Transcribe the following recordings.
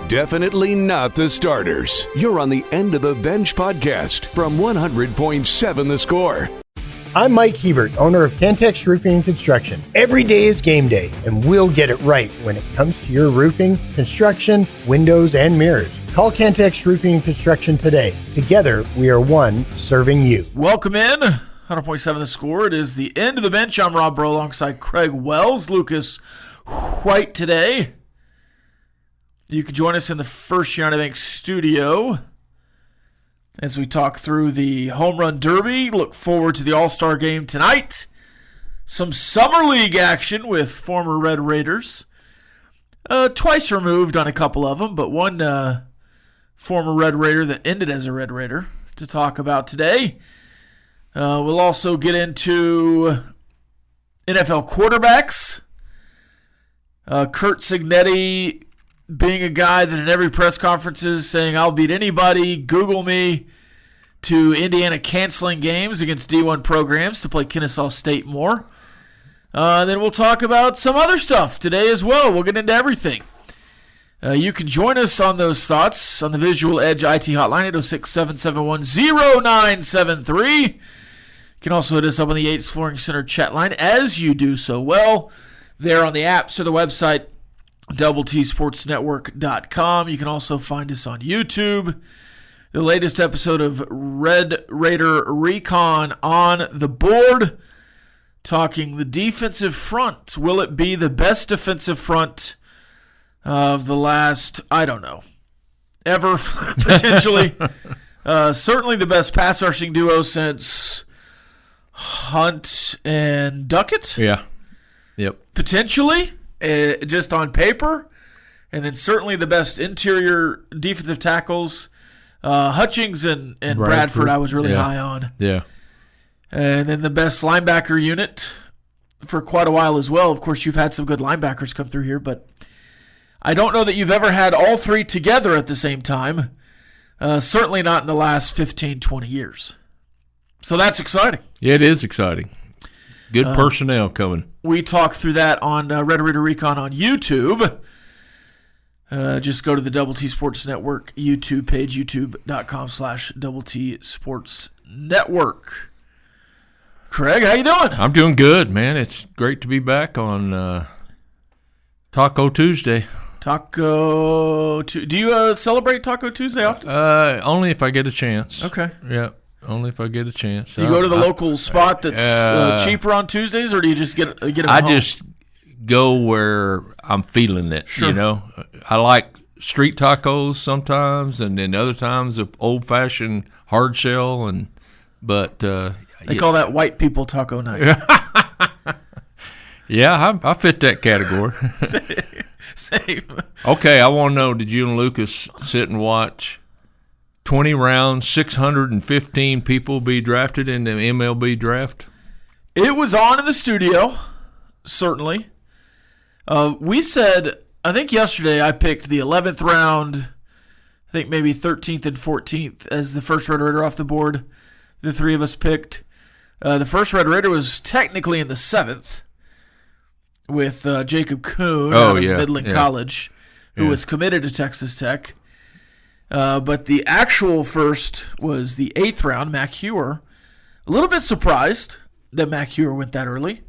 Definitely not the starters. You're on the End of the Bench podcast from 100.7 The Score. I'm Mike Hebert, owner of Cantex Roofing and Construction. Every day is game day, and we'll get it right when it comes to your roofing, construction, windows, and mirrors. Call Cantex Roofing and Construction today. Together, we are one serving you. Welcome in. 100.7 The Score. It is the End of the Bench. I'm Rob Breaux alongside Craig Wells, Lucas White today. You can join us in the First United Bank studio as we talk through the Home Run Derby. Look forward to the All Star game tonight. Some Summer League action with former Red Raiders. Twice removed on a couple of them, but one former Red Raider that ended as a Red Raider to talk about today. We'll also get into NFL quarterbacks. Curt Cignetti being a guy that in every press conference is saying, I'll beat anybody, Google me, to Indiana canceling games against D1 programs to play Kennesaw State more. Then we'll talk about some other stuff today as well. We'll get into everything. You can join us on those thoughts on the Visual Edge IT hotline, 806-771-0973. You can also hit us up on the Yates Flooring Center chat line, as you do so well there on the apps or the website, doubleTSportsNetwork.com. You can also find us on YouTube. The latest episode of Red Raider Recon on the board, talking the defensive front. Will it be the best defensive front of the last, I don't know, ever, potentially? Certainly the best pass rushing duo since Hunt and Duckett. Yeah. Yep. Potentially. Just on paper, and then certainly the best interior defensive tackles, Hutchings and Bradford I was really high on. Yeah. And then the best linebacker unit for quite a while as well. Of course, you've had some good linebackers come through here, but I don't know that you've ever had all three together at the same time. Certainly not in the last 15, 20 years. So that's exciting. Yeah, it is exciting. Good personnel coming. We talk through that on Red Raider Recon on YouTube. Just go to the Double T Sports Network YouTube page, youtube.com/Double T Sports Network. Craig, how you doing? I'm doing good, man. It's great to be back on Taco Tuesday. Do you celebrate Taco Tuesday often? Only if I get a chance. Okay. Yeah. Only if I get a chance. Do you go to the local spot that's cheaper on Tuesdays, or do you just get them at home? Just go where I'm feeling it, Sure. You know. I like street tacos sometimes, and then other times of old-fashioned hard shell. But they call that white people taco night. Yeah, I fit that category. Same. Okay, I want to know, did you and Lucas sit and watch 20 rounds, 615 people be drafted in the MLB draft? It was on in the studio, certainly. We said, I think yesterday I picked the 11th round, I think maybe 13th and 14th as the first Red Raider off the board. The three of us picked. The first Red Raider was technically in the 7th with Jacob Kuhn out of Midland College, who was committed to Texas Tech. But the actual first was the 8th round, Mac Hewer. A little bit surprised that Mac Hewer went that early,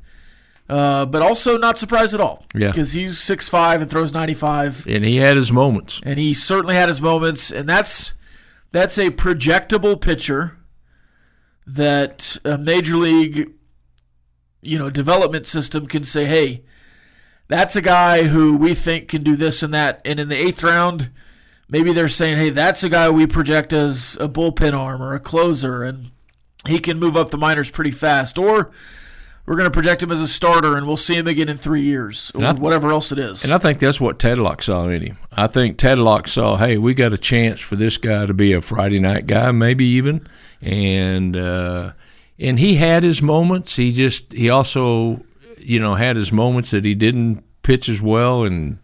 but also not surprised at all. Yeah. Because he's 6'5" and throws 95. And he had his moments. And he certainly had his moments. And that's a projectable pitcher that a major league, development system can say, hey, that's a guy who we think can do this and that. And in the 8th round, maybe they're saying, hey, that's a guy we project as a bullpen arm or a closer, and he can move up the minors pretty fast. Or we're going to project him as a starter, and we'll see him again in 3 years, or whatever else it is. And I think that's what Tadlock saw in him. I think Tadlock saw, hey, we got a chance for this guy to be a Friday night guy, maybe even. And he had his moments. He also, had his moments that he didn't pitch as well and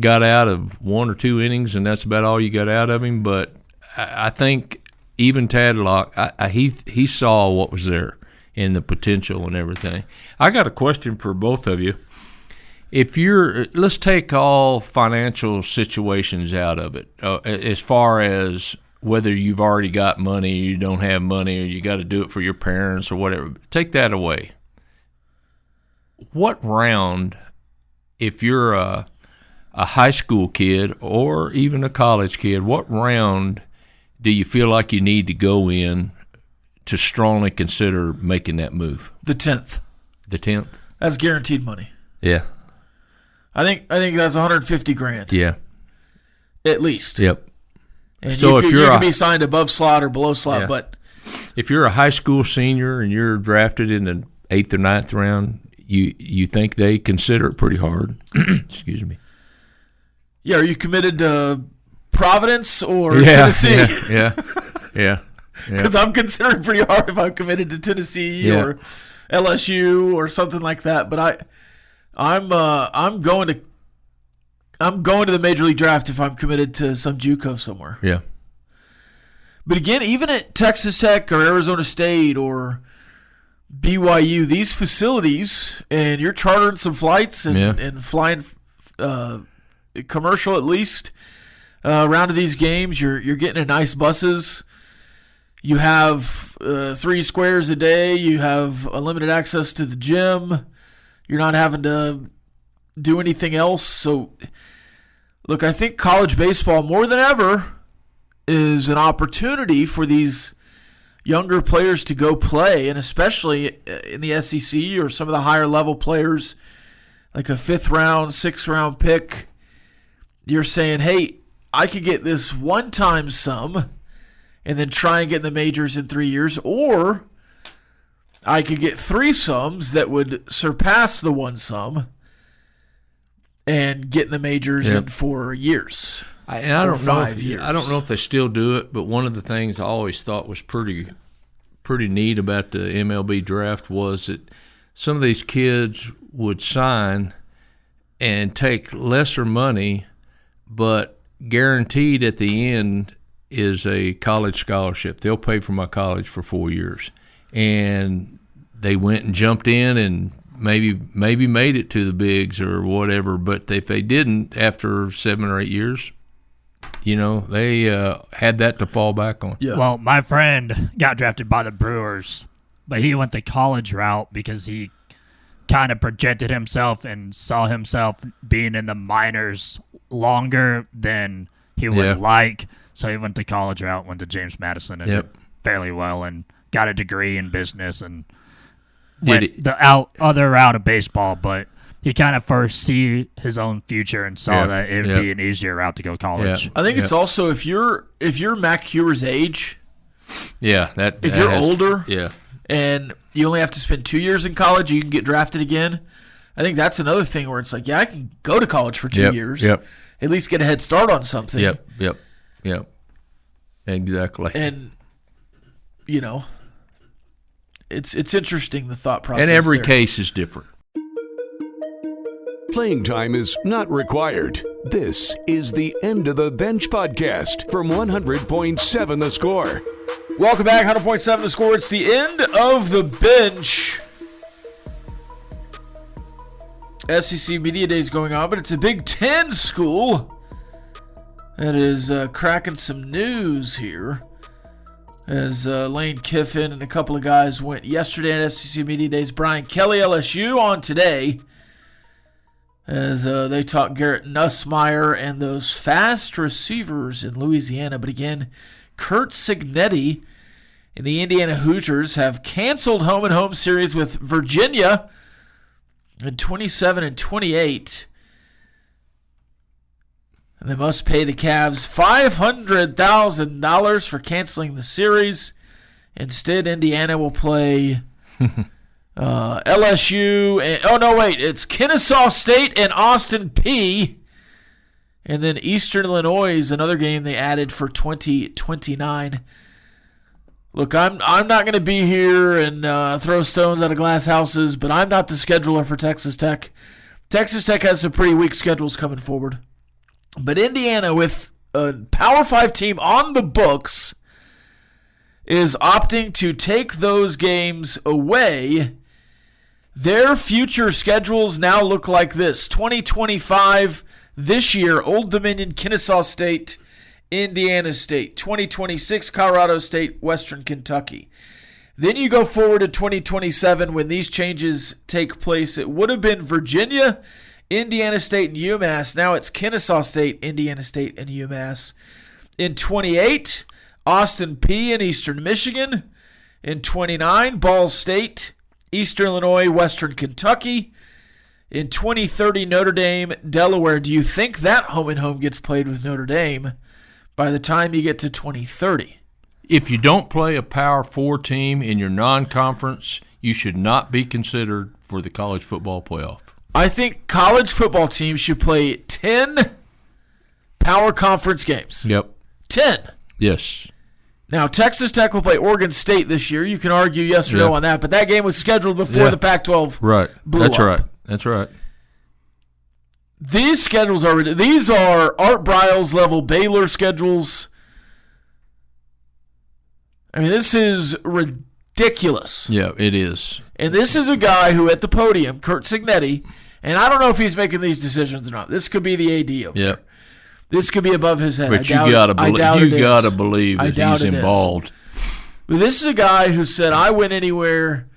got out of 1 or 2 innings, and that's about all you got out of him. But I think even Tadlock, he saw what was there and the potential and everything. I got a question for both of you. let's take all financial situations out of it, as far as whether you've already got money, you don't have money, or you got to do it for your parents or whatever. Take that away. What round, if you're a high school kid or even a college kid, what round do you feel like you need to go in to strongly consider making that move? The 10th. The 10th? That's guaranteed money. Yeah. I think that's $150,000. Yeah. At least. Yep. And so you can be signed above slot or below slot, yeah. but if you're a high school senior and you're drafted in the 8th or 9th round, you think they consider it pretty hard. Excuse me. Yeah, are you committed to Providence or Tennessee? Yeah. Because I'm considering pretty hard if I'm committed to Tennessee or LSU or something like that. But I'm going to the Major League Draft if I'm committed to some JUCO somewhere. Yeah. But again, even at Texas Tech or Arizona State or BYU, these facilities, and you're chartering some flights and flying commercial at least around to these games. You're getting in nice buses. You have 3 squares a day. You have unlimited access to the gym. You're not having to do anything else. So, look, I think college baseball more than ever is an opportunity for these younger players to go play, and especially in the SEC or some of the higher level players, like a 5th round, 6th round pick. You're saying, hey, I could get this one-time sum and then try and get in the majors in 3 years, or I could get 3 sums that would surpass the one sum and get in the majors in 4 years. I don't know if they still do it, but one of the things I always thought was pretty neat about the MLB draft was that some of these kids would sign and take lesser money, but guaranteed at the end is a college scholarship. They'll pay for my college for 4 years. And they went and jumped in and maybe made it to the bigs or whatever, but if they didn't after 7 or 8 years, they had that to fall back on. Yeah. Well, my friend got drafted by the Brewers, but he went the college route because he kind of projected himself and saw himself being in the minors longer than he would like. So he went the college route, went to James Madison, and did fairly well, and got a degree in business, and went the other route of baseball. But he kind of foresee his own future and saw that it would be an easier route to go college. Yeah. I think it's also if you're Mac Huer's age, if you're older, and you only have to spend 2 years in college, you can get drafted again. I think that's another thing where it's like, I can go to college for 2 years, at least get a head start on something. Yep. Exactly. And it's interesting, the thought process. And every case is different. Playing time is not required. This is the End of the Bench podcast from 100.7 The Score. Welcome back, 100.7 The Score. It's the End of the Bench. SEC Media Day is going on, but it's a Big Ten school that is cracking some news here. As Lane Kiffin and a couple of guys went yesterday at SEC Media Days. Brian Kelly, LSU, on today. As they talk Garrett Nussmeier and those fast receivers in Louisiana. But again, Kurt Cignetti and the Indiana Hoosiers have canceled home-and-home series with Virginia in 27 and 28. And they must pay the Cavs $500,000 for canceling the series. Instead, Indiana will play LSU. It's Kennesaw State and Austin Peay. And then Eastern Illinois is another game they added for 2029. Look, I'm not going to be here and throw stones out of glass houses, but I'm not the scheduler for Texas Tech. Texas Tech has some pretty weak schedules coming forward. But Indiana, with a Power 5 team on the books, is opting to take those games away Their future schedules now look like this. 2025, this year, Old Dominion, Kennesaw State, Indiana State. 2026, Colorado State, Western Kentucky. Then you go forward to 2027 when these changes take place. It would have been Virginia, Indiana State, and UMass. Now it's Kennesaw State, Indiana State, and UMass. In 28, Austin Peay and Eastern Michigan. In 29, Ball State, Eastern Illinois, Western Kentucky. In 2030, Notre Dame, Delaware. Do you think that home-and-home gets played with Notre Dame by the time you get to 2030? If you don't play a Power 4 team in your non-conference, you should not be considered for the college football playoff. I think college football teams should play 10 Power Conference games. Yep. 10. Yes. Now, Texas Tech will play Oregon State this year. You can argue yes or no on that, but that game was scheduled before the Pac-12 blew That's up. right. That's right. These schedules these are Art Briles level Baylor schedules. I mean, this is ridiculous. Yeah, it is. And this is a guy who at the podium, Kurt Signetti, and I don't know if he's making these decisions or not. This could be the AD over there. This could be above his head. But you got to believe that he's involved. But this is a guy who said, I win anywhere.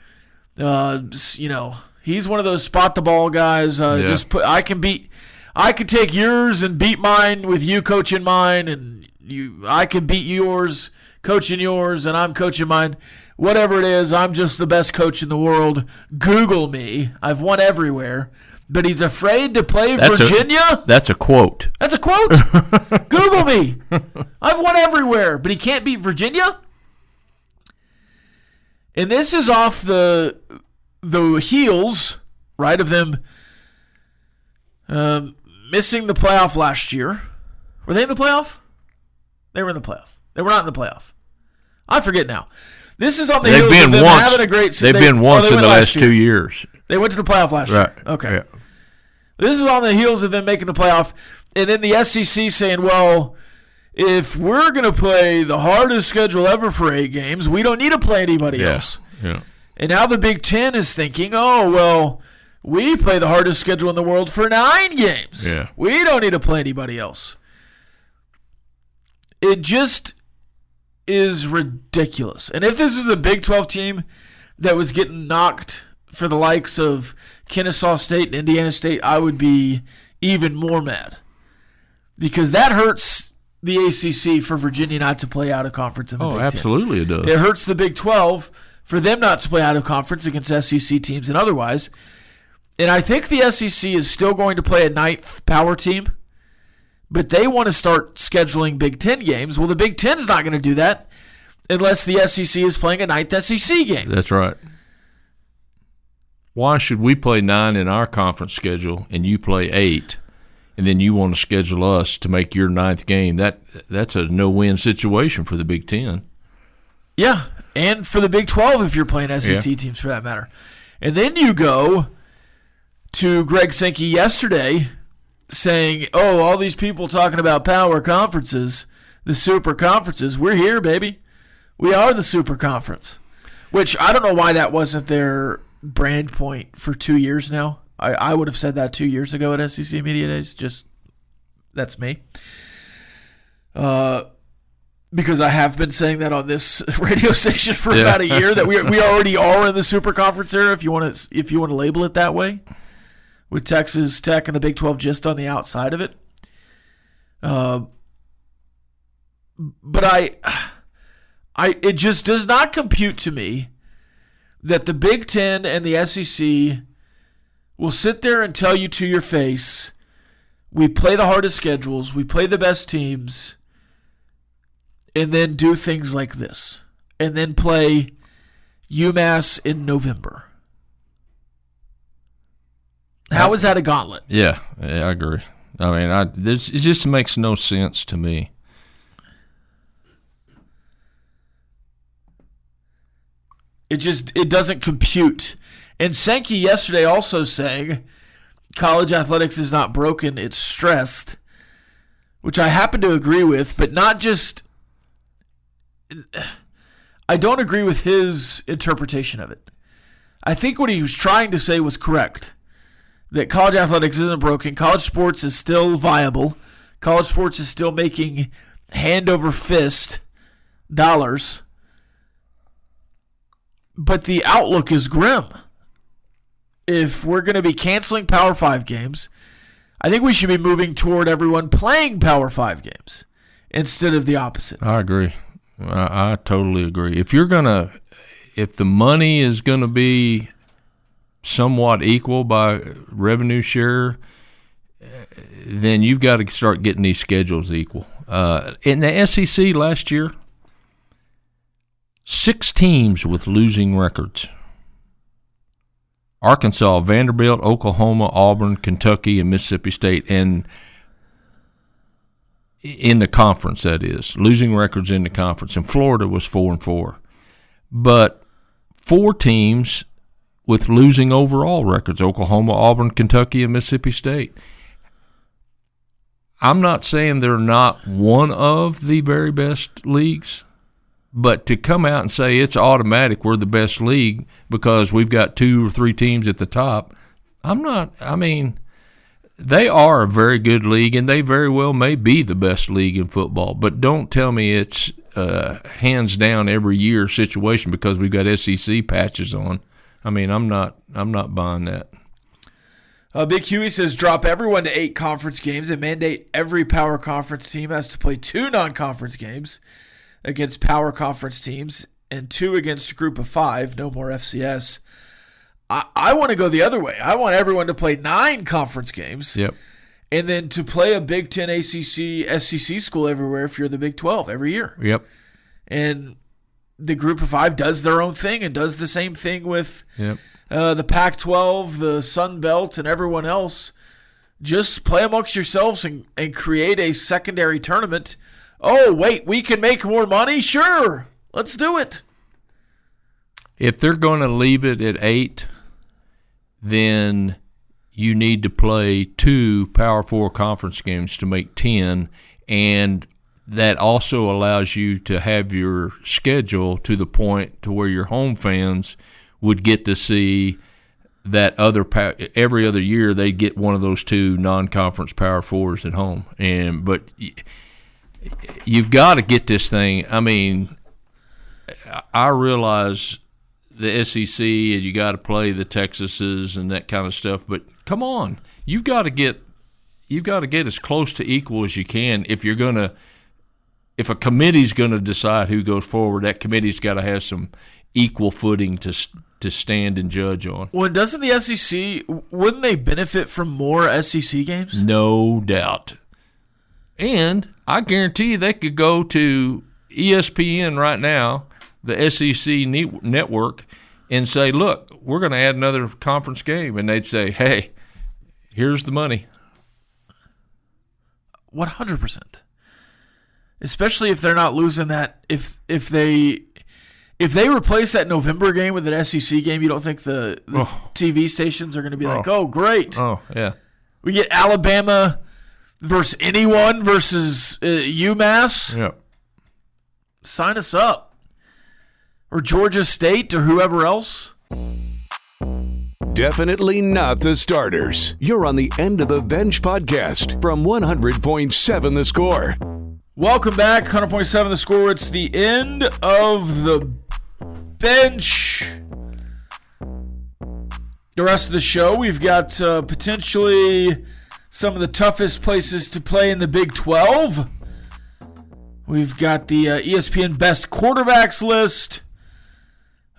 He's one of those spot the ball guys. I can take yours and beat mine with you coaching mine, and I can beat yours coaching yours, and I'm coaching mine. Whatever it is, I'm just the best coach in the world. Google me. I've won everywhere. But he's afraid to play Virginia? That's a quote. That's a quote? Google me. I've won everywhere. But he can't beat Virginia? And this is off the heels, right, of them missing the playoff last year. Were they in the playoff? They were in the playoff. They were not in the playoff. I forget now. This is on the heels of them having a great season. They've been once in the last 2 years. They went to the playoff last year. Okay. Yeah. This is on the heels of them making the playoff. And then the SEC saying, well, if we're going to play the hardest schedule ever for 8 games, we don't need to play anybody else. Yeah. And now the Big Ten is thinking, oh, well, we play the hardest schedule in the world for 9 games. Yeah. We don't need to play anybody else. It just is ridiculous. And if this was a Big 12 team that was getting knocked for the likes of Kennesaw State and Indiana State, I would be even more mad. Because that hurts the ACC for Virginia not to play out of conference in the Big Ten. Absolutely it does. It hurts the Big 12 for them not to play out of conference against SEC teams and otherwise. And I think the SEC is still going to play a 9th power team, but they want to start scheduling Big Ten games. Well, the Big Ten's not going to do that unless the SEC is playing a 9th SEC game. That's right. Why should we play 9 in our conference schedule and you play 8, and then you want to schedule us to make your 9th game? That's a no-win situation for the Big Ten. Yeah, and for the Big 12 if you're playing SEC teams for that matter. And then you go to Greg Sankey yesterday saying, oh, all these people talking about power conferences, the super conferences, we're here, baby. We are the super conference, which I don't know why that wasn't their brand point for 2 years now. I would have said that 2 years ago at SEC Media Days. Just that's me. Because I have been saying that on this radio station for about a year that we already are in the super conference era. If you want to label it that way, with Texas Tech and the Big 12 just on the outside of it. But it just does not compute to me that the Big Ten and the SEC will sit there and tell you to your face, we play the hardest schedules, we play the best teams, and then do things like this. And then play UMass in November. How is that a gauntlet? Yeah, I agree. I mean, it just makes no sense to me. It doesn't compute. And Sankey yesterday also saying college athletics is not broken, it's stressed, which I happen to agree with, but not just – I don't agree with his interpretation of it. I think what he was trying to say was correct. That college athletics isn't broken. College sports is still viable. College sports is still making hand over fist dollars. But the outlook is grim. If we're going to be canceling Power 5 games, I think we should be moving toward everyone playing Power 5 games instead of the opposite. I agree. I totally agree. If the money is going to be somewhat equal by revenue share, then you've got to start getting these schedules equal. In the SEC last year, 6 teams with losing records. Arkansas, Vanderbilt, Oklahoma, Auburn, Kentucky, and Mississippi State. And in the conference, that is. Losing records in the conference. And Florida was 4-4. But 4 teams with losing overall records. Oklahoma, Auburn, Kentucky, and Mississippi State. I'm not saying they're not one of the very best leagues, but to come out and say it's automatic we're the best league because we've got 2 or 3 teams at the top, they are a very good league, and they very well may be the best league in football. But don't tell me it's hands down every year situation because we've got SEC patches on. I'm not buying that. Big Huey says drop everyone to 8 conference games and mandate every power conference team has to play 2 non-conference games against power conference teams and 2 against a group of 5. No more FCS. I want to go the other way. I want everyone to play 9 conference games. Yep. And then to play a Big 10, ACC, SEC school everywhere if you're the Big 12 every year. Yep. And the group of 5 does their own thing and does the same thing with the Pac-12, the Sun Belt, and everyone else. Just play amongst yourselves and create a secondary tournament. Oh, wait, we can make more money? Sure. Let's do it. If they're going to leave it at 8, then you need to play 2 Power 4 conference games to make 10, and that also allows you to have your schedule to the point to where your home fans would get to see that every other year they get one of those 2 non-conference Power 4s at home. But you've got to get this thing. I realize the SEC and you got to play the Texases and that kind of stuff, but come on, you've got to get as close to equal as you can if a committee's going to decide who goes forward. That committee's got to have some equal footing to stand and judge on. Well, doesn't the SEC, wouldn't they benefit from more SEC games? No doubt. And I guarantee you they could go to ESPN right now, the SEC network, and say, look, we're going to add another conference game. And they'd say, hey, here's the money. 100%. Especially if they're not losing that. If they replace that November game with an SEC game, you don't think the TV stations are going to be like, oh, great. Oh, yeah. We get Alabama versus anyone versus UMass. Yep. Sign us up. Or Georgia State or whoever else. Definitely not the starters. You're on the End of the Bench podcast from 100.7 The Score. Welcome back, 100.7 The Score. It's the End of the Bench. The rest of the show, we've got potentially some of the toughest places to play in the Big 12. We've got the ESPN Best Quarterbacks list.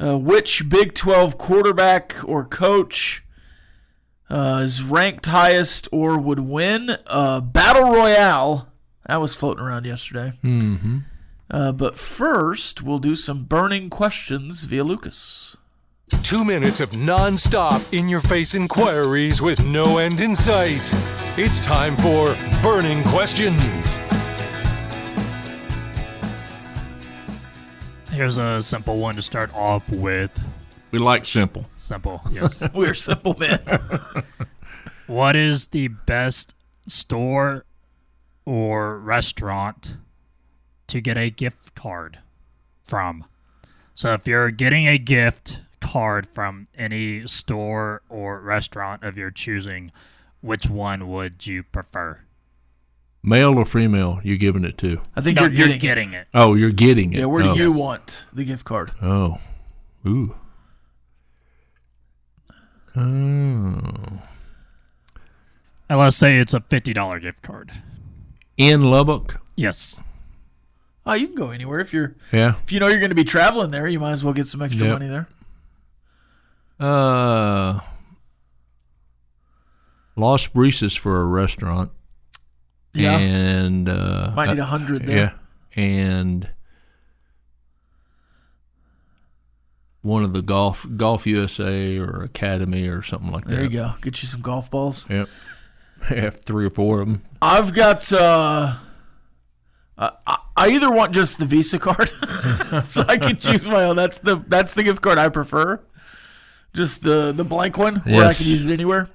Which Big 12 quarterback or coach is ranked highest or would win? Battle Royale. That was floating around yesterday. Mm-hmm. But first, we'll do some burning questions via Lucas. 2 minutes of non-stop in-your-face inquiries with no end in sight. It's time for Burning Questions. Here's a simple one to start off with. We like simple. Simple, yes. We're simple men. What is the best store or restaurant to get a gift card from? So if you're getting a gift card from any store or restaurant of your choosing, which one would you prefer? Male or female you're giving it to? I think No, you're you're getting it. Oh, you're getting it. Yeah, where do Oh. you want the gift card? Oh. Ooh. Oh. And let's say it's a $50 gift card. In Lubbock? Yes. Oh, you can go anywhere if you Yeah. know you're going to be traveling there. You might as well get some extra money there. Los Brises for a restaurant. Yeah, And might need 100 there. Yeah. And one of the golf USA or Academy or something like that. There you go. Get you some golf balls. Yep. I have 3 or 4 of them. I've got. I either want just the Visa card, so I can choose my own. That's the gift card I prefer. Just the blank one where I Yes. can use it anywhere.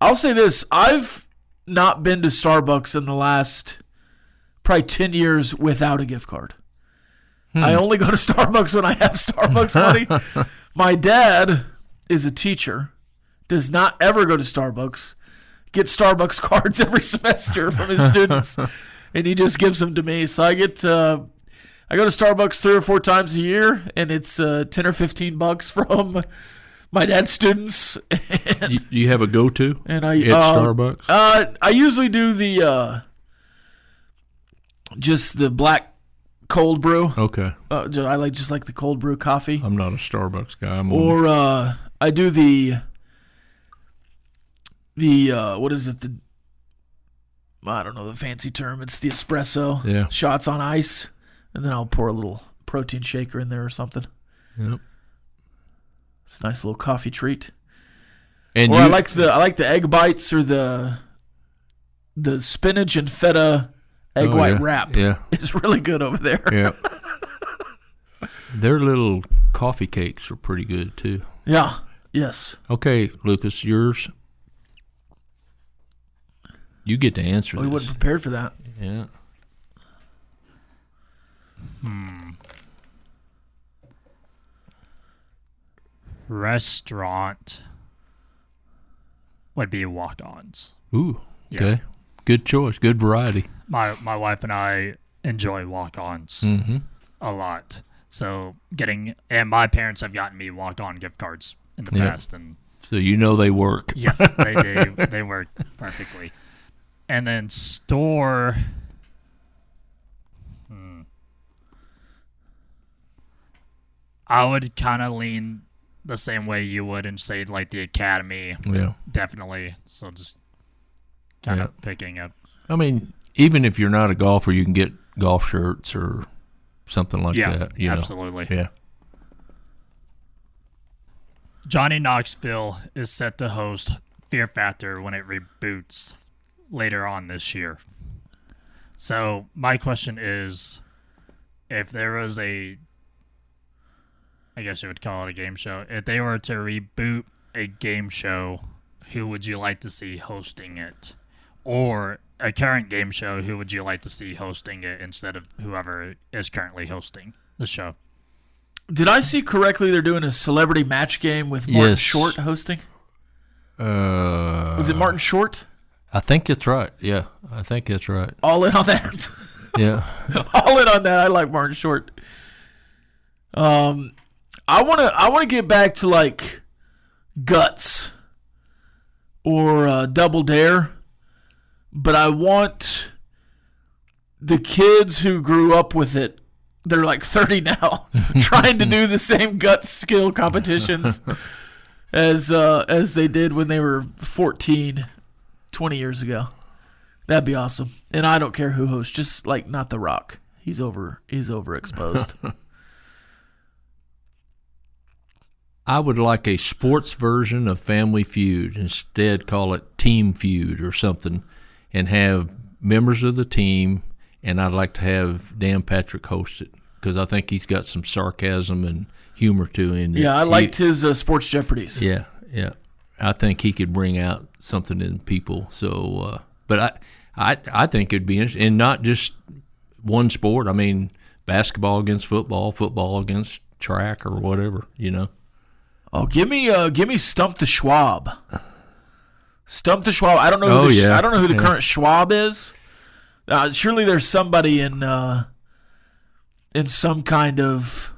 I'll say this: I've not been to Starbucks in the last probably 10 years without a gift card. I only go to Starbucks when I have Starbucks money. My dad is a teacher, does not ever go to Starbucks, gets Starbucks cards every semester from his students, and he just gives them to me. So I get I go to Starbucks 3 or 4 times a year, and it's $10 or $15 from my dad's students. You have a go-to And I at Starbucks? I usually do the just the black cold brew. Okay. I like the cold brew coffee. I'm not a Starbucks guy. Or I do the what is it? I don't know the fancy term. It's the espresso. Yeah. Shots on ice, and then I'll pour a little protein shaker in there or something. Yep. It's a nice little coffee treat. And Or I like the egg bites or the spinach and feta egg white wrap. Yeah. It's really good over there. Yeah. Their little coffee cakes are pretty good too. Yeah. Yes. Okay, Lucas, yours. You get to answer We this. wasn't prepared for that. Yeah. Restaurant would be walk-ons. Ooh. Yeah. Okay. Good choice. Good variety. My wife and I enjoy walk-ons Mm-hmm. a lot. So and my parents have gotten me walk-on gift cards in the Yep. past, and So you know they work. yes, they do. They work perfectly. And then store. I would kind of lean the same way you would and say like the Academy, Yeah. definitely. So just kind of picking up. I mean, even if you're not a golfer, you can get golf shirts or something like Yeah, that. You know? absolutely. Yeah. Johnny Knoxville is set to host Fear Factor when it reboots later on this year. So my question is, if there was I guess you would call it a game show, if they were to reboot a game show, who would you like to see hosting it? Or a current game show, who would you like to see hosting it instead of whoever is currently hosting the show? Did I see correctly they're doing a celebrity match game with Martin Yes. Short hosting? Was it Martin Short? I think it's right. Yeah, I think it's right. All in on that. Yeah. All in on that. I like Martin Short. I wanna get back to like Guts or Double Dare, but I want the kids who grew up with it. They're like 30 now, trying to do the same Guts skill competitions as they did when they were 14, 20 years ago. That'd be awesome. And I don't care who hosts, just like not The Rock. He's overexposed. I would like a sports version of Family Feud. Instead, call it Team Feud or something, and have members of the team. And I'd like to have Dan Patrick host it because I think he's got some sarcasm and humor to him. Yeah, I liked his Sports Jeopardies. Yeah, yeah. I think he could bring out something in people. So, but I think it'd be interesting, and not just one sport. I mean, basketball against football, football against track, or whatever. You know. Oh, give me Stump the Schwab. Stump the Schwab. I don't know. I don't know who the current Schwab is. Surely there's somebody in some kind of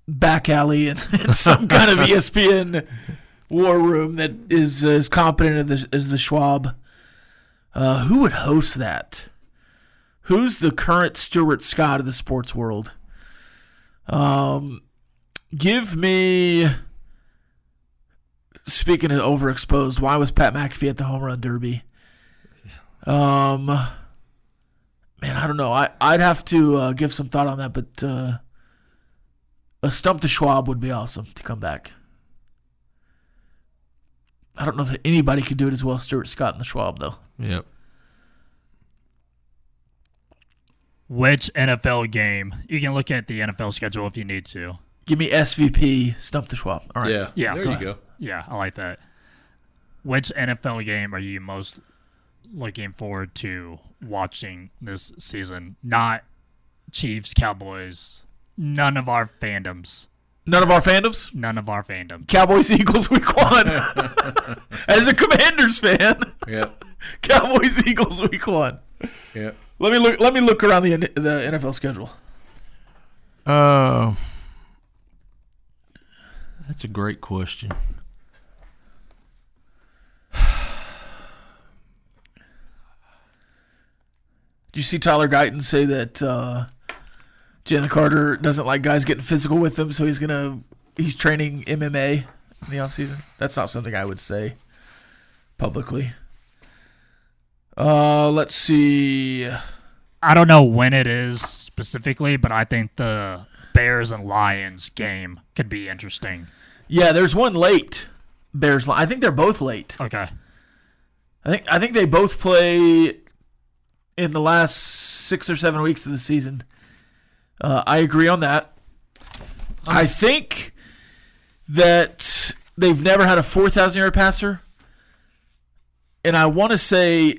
back alley in some kind of ESPN war room that is as competent as the Schwab. Who would host that? Who's the current Stuart Scott of the sports world? Give me. Speaking of overexposed, why was Pat McAfee at the home run derby? Man, I don't know. I'd have to give some thought on that, but a Stump the Schwab would be awesome to come back. I don't know that anybody could do it as well as Stuart Scott and the Schwab, though. Yep. Which NFL game? You can look at the NFL schedule if you need to. Give me SVP, Stump the Schwab. All right. Yeah. There you go. Yeah, I like that. Which NFL game are you most looking forward to watching this season? Not Chiefs, Cowboys, none of our fandoms. None of our fandoms? None of our fandoms. Cowboys, Eagles, week 1. As a Commanders fan. Yep. Cowboys, Eagles, week 1. Yep. Let me look around the NFL schedule. That's a great question. Did you see Tyler Guyton say that Jalen Carter doesn't like guys getting physical with him, so he's training MMA in the offseason? That's not something I would say publicly. Let's see. I don't know when it is specifically, but I think the Bears and Lions game could be interesting. Yeah, there's one late. I think they're both late. Okay. I think they both play in the last 6 or 7 weeks of the season. I agree on that. I think that they've never had a 4,000-yard passer. And I want to say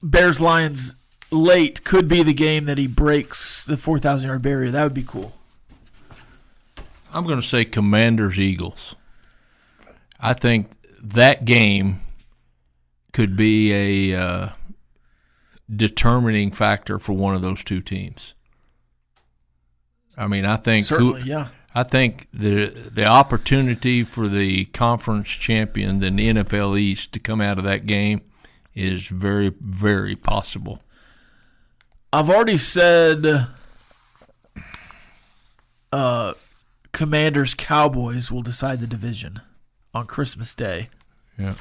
Bears-Lions late could be the game that he breaks the 4,000-yard barrier. That would be cool. I'm going to say Commanders-Eagles. I think that game could be a determining factor for one of those two teams. I mean, I think certainly, yeah. I think the opportunity for the conference champion, the NFL East, to come out of that game is very, very possible. I've already said Commanders Cowboys will decide the division on Christmas Day. Yeah.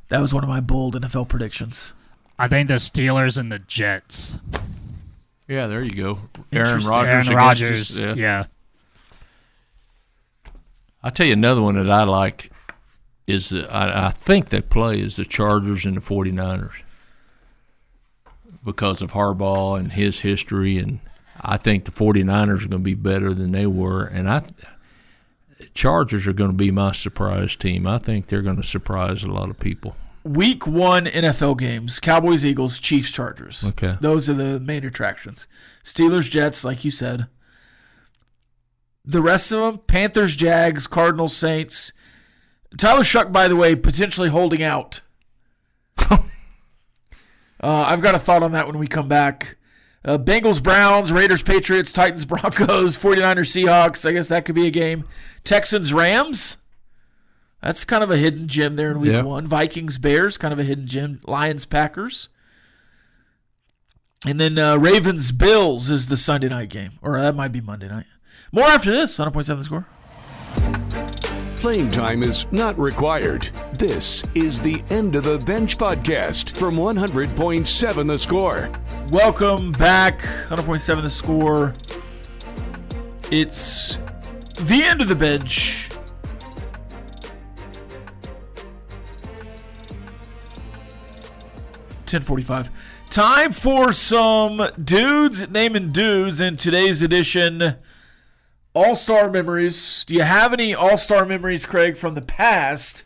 That was one of my bold NFL predictions. I think the Steelers and the Jets. Yeah, there you go. Aaron Rodgers. Rodgers. Yeah. I'll tell you another one that I like is I think they play is the Chargers and the 49ers because of Harbaugh and his history, and I think the 49ers are going to be better than they were, and Chargers are going to be my surprise team. I think they're going to surprise a lot of people. Week 1 NFL games, Cowboys, Eagles, Chiefs, Chargers. Okay. Those are the main attractions. Steelers, Jets, like you said. The rest of them, Panthers, Jags, Cardinals, Saints. Tyler Shuck, by the way, potentially holding out. I've got a thought on that when we come back. Bengals, Browns, Raiders, Patriots, Titans, Broncos, 49ers, Seahawks. I guess that could be a game. Texans, Rams. That's kind of a hidden gem there in week 1. Vikings, Bears, kind of a hidden gem. Lions, Packers. And then Ravens, Bills is the Sunday night game. Or that might be Monday night. More after this on 100.7 The Score. Playing time is not required. This is the End of the Bench podcast from 100.7 The Score. Welcome back, 100.7 The Score. It's the End of the Bench. .45. Time for some dudes naming dudes in today's edition. All-Star memories. Do you have any All-Star memories, Craig, from the past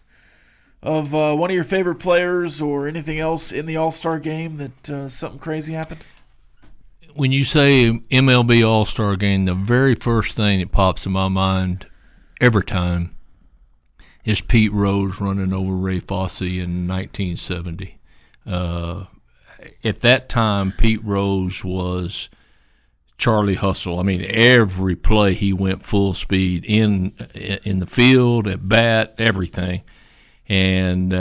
of one of your favorite players or anything else in the All-Star game that something crazy happened? When you say MLB All Star game, the very first thing that pops in my mind every time is Pete Rose running over Ray Fosse in 1970. At that time, Pete Rose was Charlie Hustle. I mean, every play he went full speed in the field, at bat, everything. And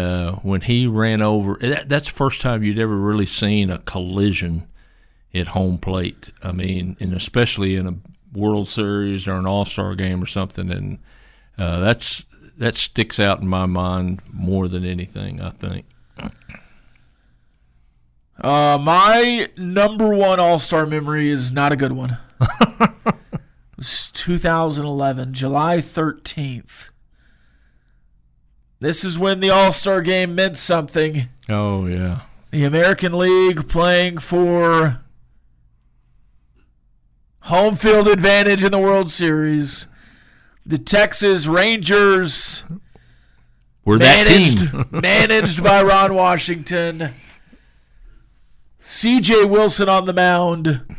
when he ran over, that's the first time you'd ever really seen a collision at home plate. I mean, and especially in a World Series or an All Star game or something. And that sticks out in my mind more than anything, I think. My number one All-Star memory is not a good one. It was 2011, July 13th. This is when the All-Star game meant something. Oh, yeah. The American League playing for home field advantage in the World Series. The Texas Rangers were that team. managed by Ron Washington. C.J. Wilson on the mound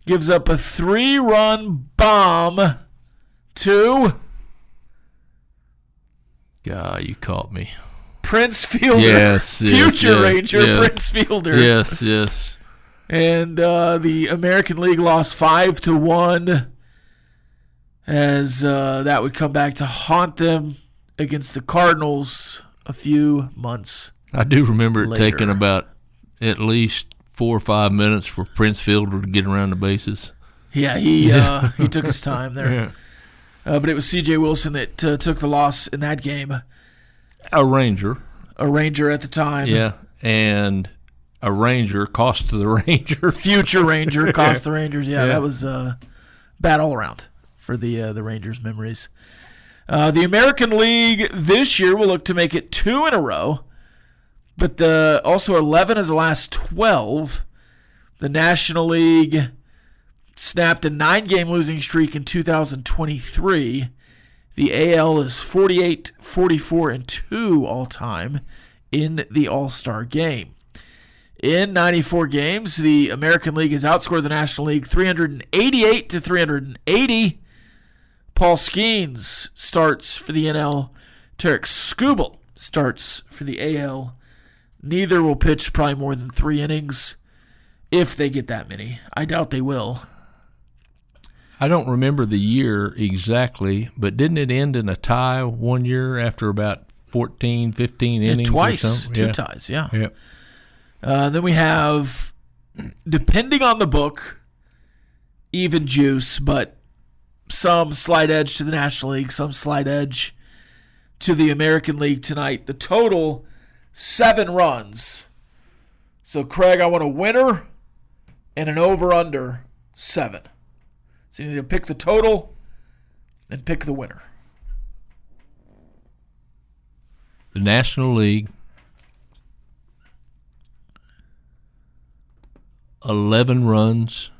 gives up a 3-run bomb to God, you caught me. Prince Fielder. Yes, Future Ranger yes. Prince Fielder. Yes. And the American League lost 5-1 as that would come back to haunt them against the Cardinals a few months I do remember it later. taking about at least 4 or 5 minutes for Prince Fielder to get around the bases. Yeah, he took his time there. Yeah. But it was C.J. Wilson that took the loss in that game. A Ranger. A Ranger at the time. Yeah, and a Ranger cost to the Ranger. Future Ranger cost the Rangers. Yeah, Yeah. that was bad all around for the Rangers memories. The American League this year will look to make it 2 in a row, but also 11 of the last 12. The National League snapped a 9-game losing streak in 2023. The AL is 48, 44, and 2 all-time in the All-Star game. In 94 games, the American League has outscored the National League 388 to 380. Paul Skeens starts for the NL. Tarek Skubal starts for the AL. Neither will pitch probably more than 3 innings, if they get that many. I doubt they will. I don't remember the year exactly, but didn't it end in a tie one year after about 14, 15 innings Twice, or something? 2 ties, yeah. Yeah. Then we have, depending on the book, even juice, but some slight edge to the National League, some slight edge to the American League tonight. The total, 7 runs. So, Craig, I want a winner and an over-under 7. So you need to pick the total and pick the winner. The National League, 11 runs.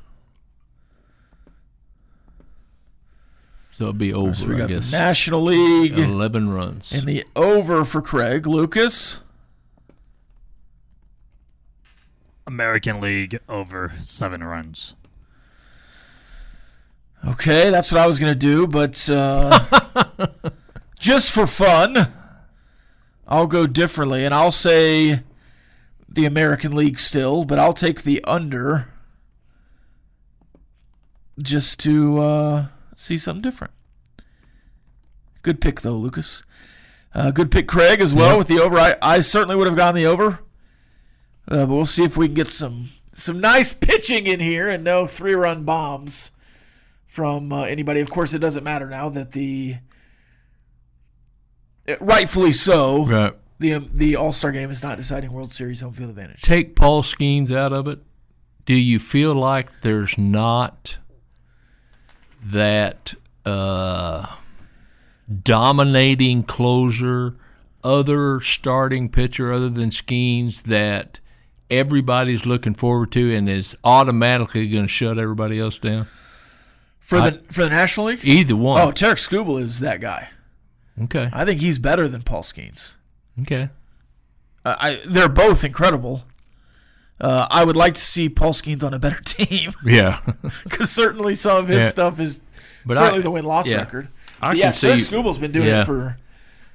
So it'll be over, So we got I guess. the National League 11 runs. and the over for Craig. Lucas? American League over 7 runs. Okay, that's what I was going to do, but just for fun, I'll go differently, and I'll say the American League still, but I'll take the under just to see something different. Good pick, though, Lucas. Good pick, Craig, as well, with the over. I certainly would have gone the over, but we'll see if we can get some nice pitching in here and no 3-run bombs from anybody. Of course, it doesn't matter now that rightfully so, Right. the All-Star game is not deciding World Series home field advantage. Take Paul Skeens out of it. Do you feel like there's not that dominating closer, other starting pitcher other than Skeens that everybody's looking forward to and is automatically going to shut everybody else down? For the National League? Either one. Oh, Tarek Skubal is that guy. Okay. I think he's better than Paul Skeens. Okay. They're both incredible. I would like to see Paul Skeens on a better team Yeah. because certainly some of his stuff is certainly the win-loss record. Craig Skubal's been doing it for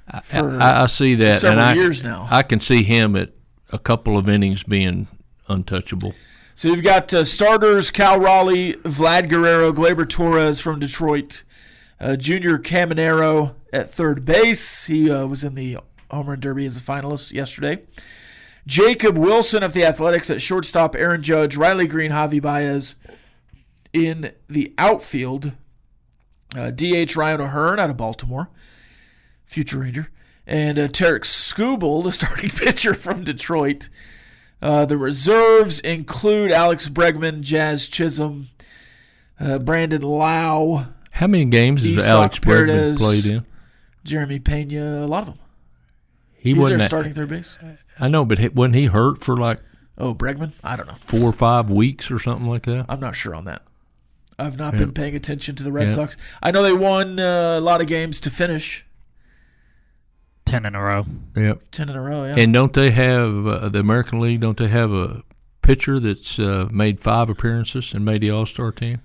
I see that. several years now. I can see him at a couple of innings being untouchable. So you've got starters Cal Raleigh, Vlad Guerrero, Gleyber Torres from Detroit, Junior Caminero at third base. He was in the Home Run Derby as a finalist yesterday. Jacob Wilson of the Athletics at shortstop, Aaron Judge, Riley Green, Javi Baez in the outfield. DH Ryan O'Hearn out of Baltimore, future Ranger, and Tarek Skubal, the starting pitcher from Detroit. The reserves include Alex Bregman, Jazz Chisholm, Brandon Lau. How many games has Alex Bregman played in? Jeremy Pena, a lot of them. He's their starting third base. I know, but wasn't he hurt for Bregman? I don't know. 4 or 5 weeks or something like that? I'm not sure on that. I've not been paying attention to the Red Sox. I know they won a lot of games to finish. 10 in a row. Yep. 10 in a row, yeah. And don't they have, the American League, don't they have a pitcher that's made 5 appearances and made the All Star team?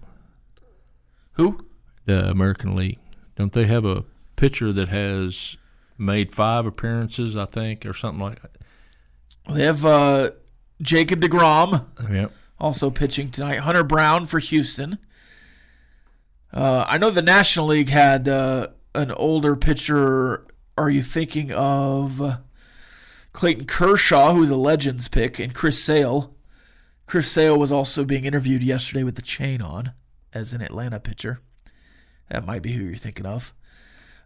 Who? The American League. Don't they have a pitcher that has made 5 appearances, I think, or something like that? They have Jacob deGrom, yep, also pitching tonight. Hunter Brown for Houston. I know the National League had an older pitcher. Are you thinking of Clayton Kershaw, who's a Legends pick, and Chris Sale? Chris Sale was also being interviewed yesterday with the chain on as an Atlanta pitcher. That might be who you're thinking of.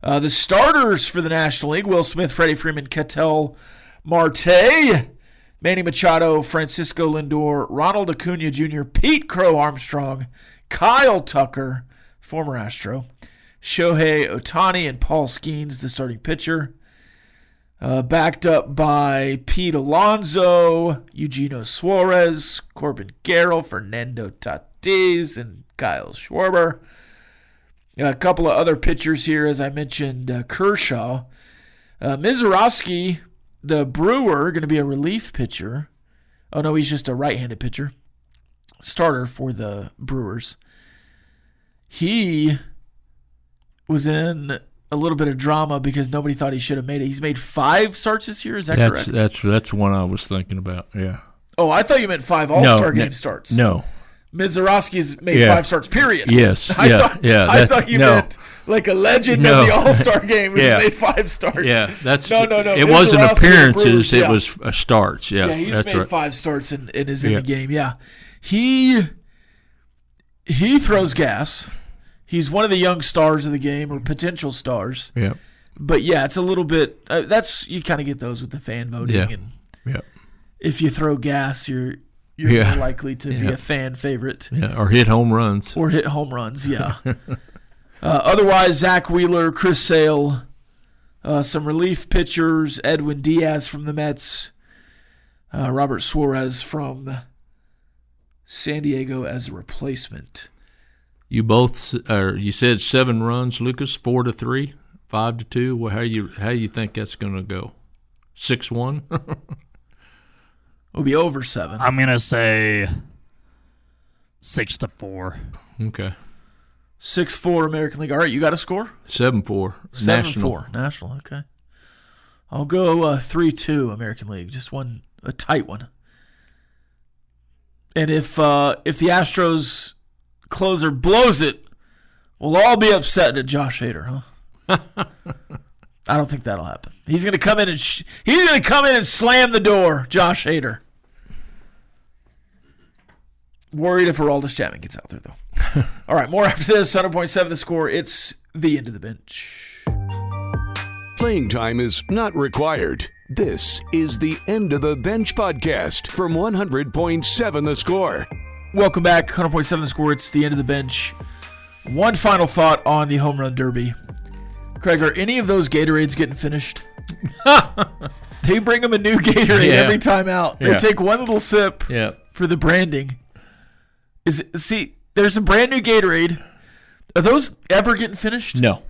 The starters for the National League: Will Smith, Freddie Freeman, Ketel Marte, Manny Machado, Francisco Lindor, Ronald Acuna Jr., Pete Crow Armstrong, Kyle Tucker, former Astro, Shohei Ohtani, and Paul Skeens, the starting pitcher. Backed up by Pete Alonso, Eugenio Suarez, Corbin Carroll, Fernando Tatis, and Kyle Schwarber. A couple of other pitchers here, as I mentioned, Kershaw. Mizorowski, the Brewer, going to be a relief pitcher. Oh, no, he's just a right-handed pitcher. Starter for the Brewers. He was in a little bit of drama because nobody thought he should have made it. He's made 5 starts this year. Is that correct? That's one I was thinking about, yeah. Oh, I thought you meant 5 All-Star game starts. No. Mizorowski's made 5 starts, period. Yes. I thought you meant like a legend of the All-Star game who's made 5 starts. Yeah, that's no. It wasn't appearances; it was starts. Yeah, he's made 5 starts and is in the game. Yeah, he throws gas. He's one of the young stars of the game, or potential stars. Yeah, but it's a little bit. You kind of get those with the fan voting. Yeah. And if you throw gas, you're more likely to be a fan favorite. Yeah, or hit home runs. Yeah. Otherwise, Zach Wheeler, Chris Sale, some relief pitchers, Edwin Diaz from the Mets, Robert Suarez from San Diego as a replacement. You said 7 runs, Lucas, 4-3, 5-2. Well, how you think that's going to go? 6-1? It'll be over 7. I'm going to say 6-4. Okay. 6-4 American League. All right, you got a score? 7-4. 7-4 National. Okay. I'll go 3-2 American League. Just a tight one. And if the Astros closer blows it, we'll all be upset at Josh Hader, huh? I don't think that'll happen. He's going to come in and slam the door, Josh Hader. Worried if Aroldis Chapman gets out there, though. All right, more after this. 100.7 The Score. It's the end of the bench. Playing time is not required. This is the End of the Bench podcast from 100.7 The Score. Welcome back. 100.7 The Score. It's the end of the bench. One final thought on the Home Run Derby. Craig, are any of those Gatorades getting finished? They bring them a new Gatorade every time out. They take one little sip for the branding. There's a brand new Gatorade. Are those ever getting finished? No.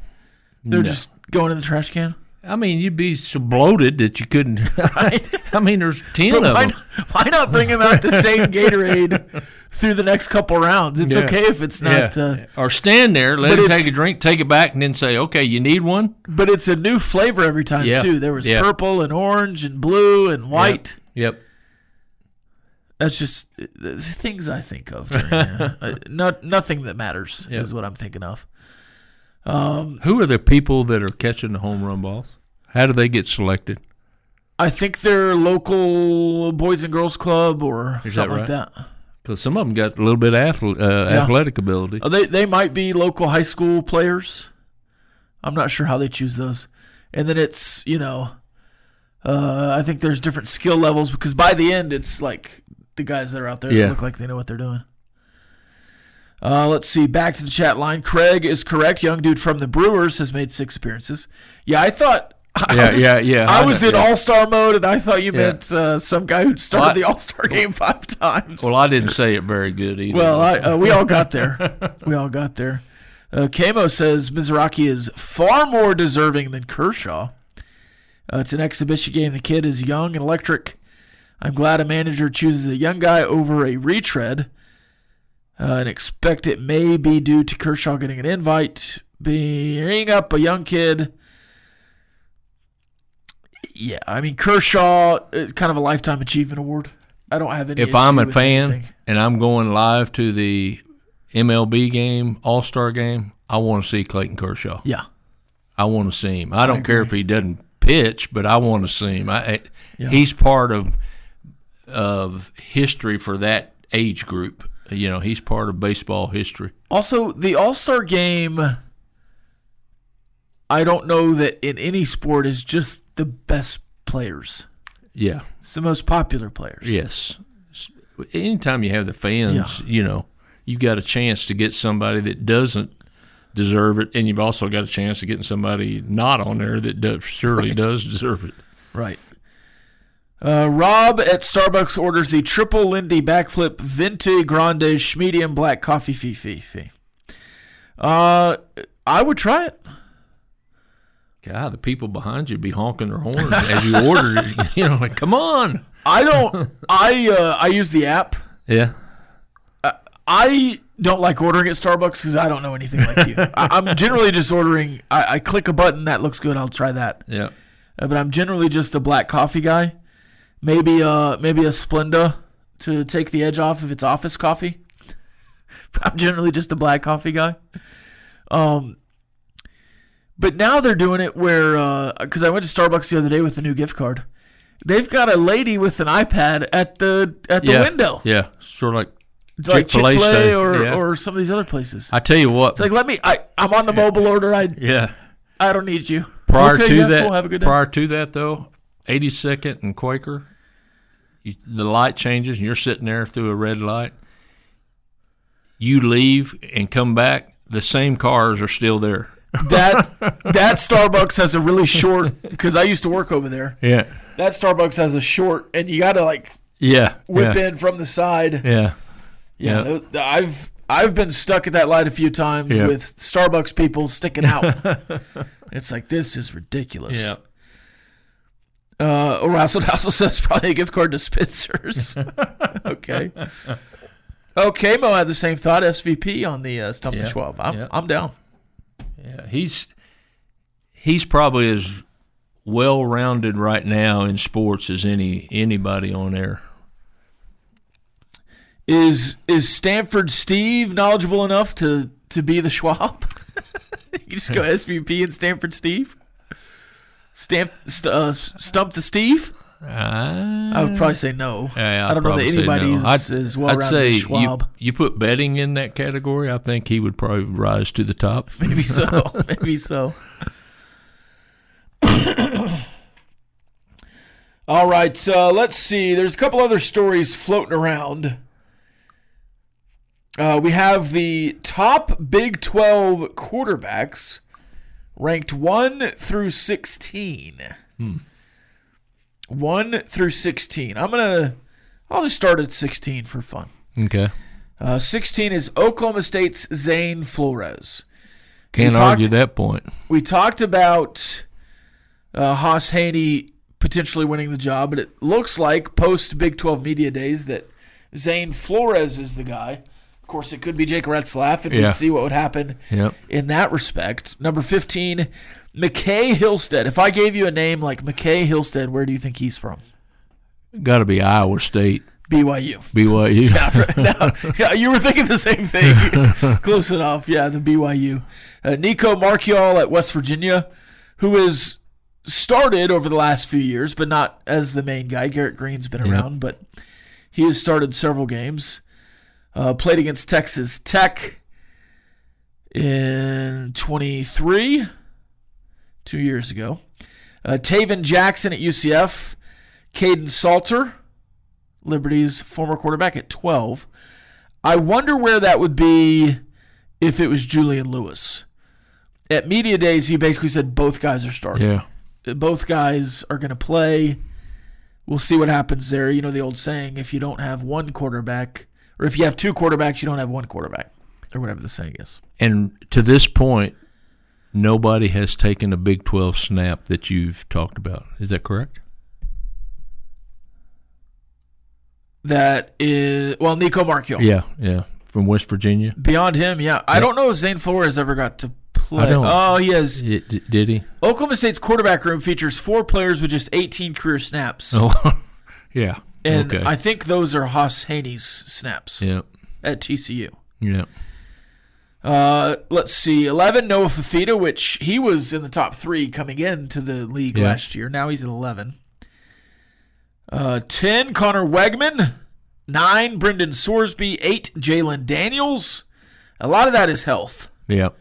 They're just going in the trash can? I mean, you'd be so bloated that you couldn't. Right? I mean, there's 10 But of them. why not bring him out the same Gatorade through the next couple rounds? It's Yeah. okay if it's not. Or stand there, let but him it's- take a drink, take it back, and then say, okay, you need one? But it's a new flavor every time, Yeah. too. There was Yeah. purple and orange and blue and white. Yep. That's just things I think of. Nothing that matters is what I'm thinking of. Who are the people that are catching the home run balls? How do they get selected? I think they're local Boys and Girls Club or Is something that like that. Because some of them got a little bit of athletic ability. They might be local high school players. I'm not sure how they choose those. And then it's, I think there's different skill levels because by the end it's like the guys that are out there that look like they know what they're doing. Let's see. Back to the chat line. Craig is correct. Young dude from the Brewers has made 6 appearances. Yeah, I thought. I was in All-Star mode, and I thought you meant some guy who started the All-Star game 5 times. Well, I didn't say it very good either. Well, we all got there. Kamo says Mizuraki is far more deserving than Kershaw. It's an exhibition game. The kid is young and electric. I'm glad a manager chooses a young guy over a retread. And expect it may be due to Kershaw getting an invite, being up a young kid. Yeah, I mean, Kershaw is kind of a lifetime achievement award. I don't have any. If I'm a fan and I'm going live to the MLB game, All Star game, I want to see Clayton Kershaw. Yeah, I want to see him. I don't care if he doesn't pitch, but I want to see him. He's part of history for that age group. He's part of baseball history. Also, the All Star game, I don't know that in any sport is just the best players. Yeah. It's the most popular players. Yes. Anytime you have the fans, you've got a chance to get somebody that doesn't deserve it, and you've also got a chance of getting somebody not on there that surely does deserve it. Right. Rob at Starbucks orders the triple Lindy backflip Venti Grande medium black coffee fee. I would try it. God, the people behind you be honking their horns as you order it. Like, come on. I use the app. Yeah. I don't like ordering at Starbucks because I don't know anything like you. I'm generally just ordering. I click a button that looks good. I'll try that. Yeah. But I'm generally just a black coffee guy. Maybe a Splenda to take the edge off if it's office coffee. I'm generally just a black coffee guy. But now they're doing it where, because I went to Starbucks the other day with a new gift card. They've got a lady with an iPad at the window. Yeah, sort of like Chick-fil-A or some of these other places. I tell you what. It's like, I'm on the mobile order. I don't need you. Prior to that, though, 82nd and Quaker, the light changes and you're sitting there through a red light. You leave and come back, the same cars are still there. That Starbucks has a really short, because I used to work over there. Yeah. That Starbucks has a short, and you got to whip in from the side. Yeah. I've been stuck at that light a few times with Starbucks people sticking out. It's like, this is ridiculous. Yeah. Russell says probably a gift card to Spencer's. Okay. Okay, Mo had the same thought. SVP on the Stump the Schwab. I'm down. Yeah, he's probably as well-rounded right now in sports as anybody on there. Is Stanford Steve knowledgeable enough to be the Schwab? You just go SVP and Stanford Steve? Stump the Steve? I would probably say no. Yeah, I don't know that anybody is well-rounded I'd say as Schwab. You put betting in that category, I think he would probably rise to the top. Maybe so. All right, let's see. There's a couple other stories floating around. We have the top Big 12 quarterbacks ranked 1 through 16. 1 through 16. I'll just start at 16 for fun. Okay. 16 is Oklahoma State's Zane Flores. Can't argue that point. We talked about Haas Haney potentially winning the job, but it looks like post Big 12 media days that Zane Flores is the guy. Of course, it could be Jake Retzlaff, and we'd see what would happen in that respect. Number 15, McKay Hillstead. If I gave you a name like McKay Hillstead, where do you think he's from? Got to be Iowa State. BYU. BYU. Yeah, you were thinking the same thing. Close enough. Yeah, the BYU. Nico Marchiol at West Virginia, who has started over the last few years, but not as the main guy. Garrett Green's been around, but he has started several games. Played against Texas Tech in 23, 2 years ago. Taven Jackson at UCF. Caden Salter, Liberty's former quarterback, at 12. I wonder where that would be if it was Julian Lewis. At media days, he basically said both guys are starting. Yeah. Both guys are going to play. We'll see what happens there. You know the old saying, if you don't have one quarterback, or if you have two quarterbacks, you don't have one quarterback, or whatever the saying is. And to this point, nobody has taken a Big 12 snap that you've talked about. Is that correct? That is, well, Nico Marchiol. Yeah, from West Virginia. Beyond him, yeah. I don't know if Zane Flores ever got to play. Oh, he has. Did he? Oklahoma State's quarterback room features 4 players with just 18 career snaps. Oh, yeah. And okay. I think those are Haas Haney's snaps at TCU. Yeah. Let's see. 11, Noah Fafita, which he was in the top 3 coming into the league last year. Now he's at 11. 10, Connor Wegman. 9, Brendan Sorsby. 8, Jalen Daniels. A lot of that is health. Yep.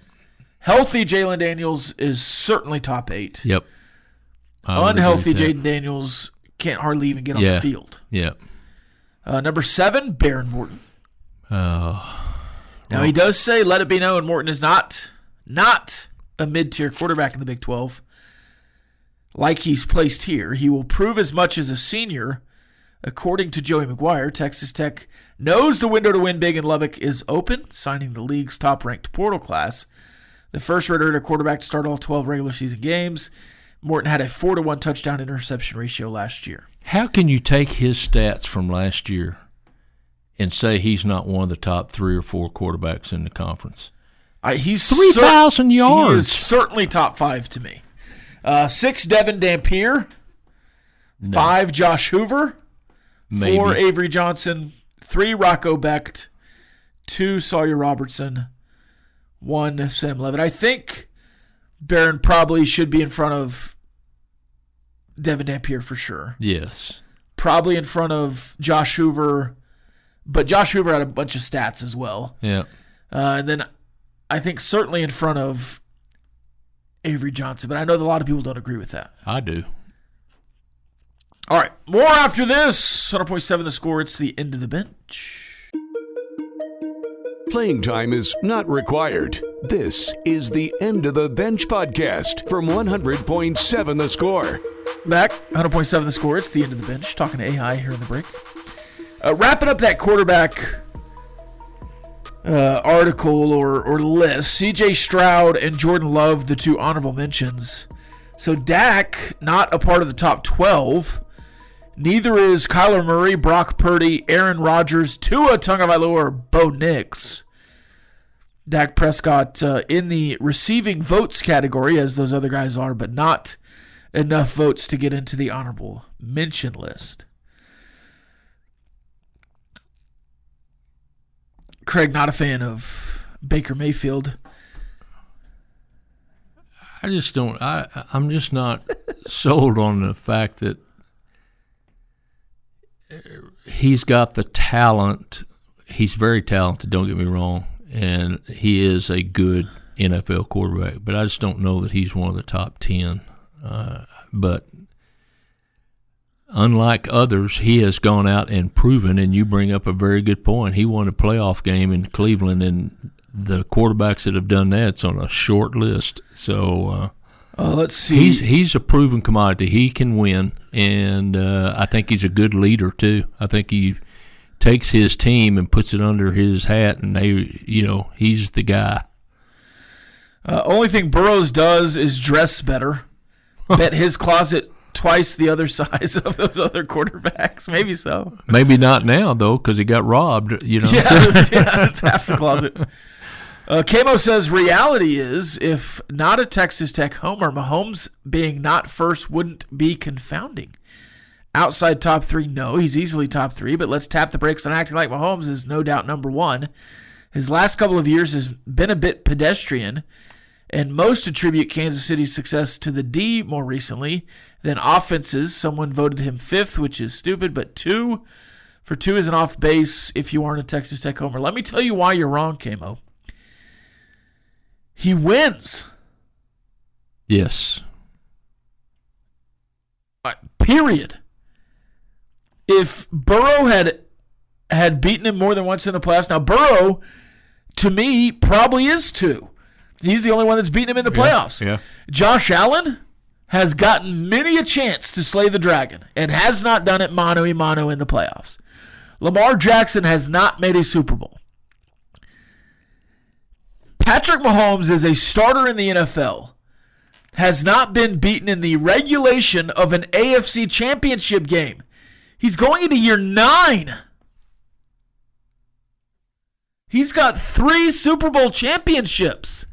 Healthy Jalen Daniels is certainly top 8. Yep. Unhealthy Jaden Daniels can't hardly even get on the field. Yep. Number 7, Baron Morton. Now he does say, let it be known, Morton is not a mid-tier quarterback in the Big 12. Like he's placed here, he will prove as much as a senior. According to Joey McGuire, Texas Tech knows the window to win big in Lubbock is open, signing the league's top-ranked portal class. The first returner quarterback to start all 12 regular season games. Morton had a 4-to-1 touchdown interception ratio last year. How can you take his stats from last year and say he's not one of the top 3 or 4 quarterbacks in the conference? He's 3,000 yards. He is certainly top 5 to me. 6, Devin Dampier. 5, Josh Hoover. Maybe. 4, Avery Johnson. 3, Rocco Becht. 2, Sawyer Robertson. 1, Sam Levitt. I think Barron probably should be in front of Devin Dampier for sure. Yes. Probably in front of Josh Hoover, but Josh Hoover had a bunch of stats as well. Yeah. And then I think certainly in front of Avery Johnson, but I know that a lot of people don't agree with that. I do. All right, more after this. 100.7 The Score. It's the end of the bench. Playing time is not required. This is the End of the Bench podcast from 100.7 The Score. Back, 100.7 The Score. It's the End of the Bench. Talking to AI here in the break. Wrapping up that quarterback article or list, C.J. Stroud and Jordan Love, the 2 honorable mentions. So Dak, not a part of the top 12. Neither is Kyler Murray, Brock Purdy, Aaron Rodgers, Tua Tagovailoa, or Bo Nix. Dak Prescott in the receiving votes category, as those other guys are, but not enough votes to get into the honorable mention list. Craig, not a fan of Baker Mayfield. I just don't. I'm just not sold on the fact that he's got the talent. He's very talented, don't get me wrong, and he is a good NFL quarterback, but I just don't know that he's one of the top 10. But unlike others, he has gone out and proven, and you bring up a very good point, he won a playoff game in Cleveland, and the quarterbacks that have done that's on a short list. So let's see. He's a proven commodity. He can win, and I think he's a good leader too. I think he takes his team and puts it under his hat, and he's the guy. Only thing Burrows does is dress better. Bet his closet twice the other size of those other quarterbacks. Maybe so. Maybe not now, though, because he got robbed, Yeah, that's half the closet. Camo says, reality is, if not a Texas Tech homer, Mahomes being not first wouldn't be confounding. Outside top 3, no, he's easily top 3, but let's tap the brakes on acting like Mahomes is no doubt number 1. His last couple of years has been a bit pedestrian, and most attribute Kansas City's success to the D more recently than offenses. Someone voted him 5th, which is stupid, but 2 is an off base if you aren't a Texas Tech homer. Let me tell you why you're wrong, Camo. He wins. Yes. Period. If Burrow had beaten him more than once in the playoffs, now Burrow, to me, probably is 2. He's the only one that's beaten him in the playoffs. Yeah. Josh Allen has gotten many a chance to slay the dragon and has not done it mano-a-mano in the playoffs. Lamar Jackson has not made a Super Bowl. Patrick Mahomes is a starter in the NFL, has not been beaten in the regulation of an AFC championship game. He's going into year 9. He's got 3 Super Bowl championships.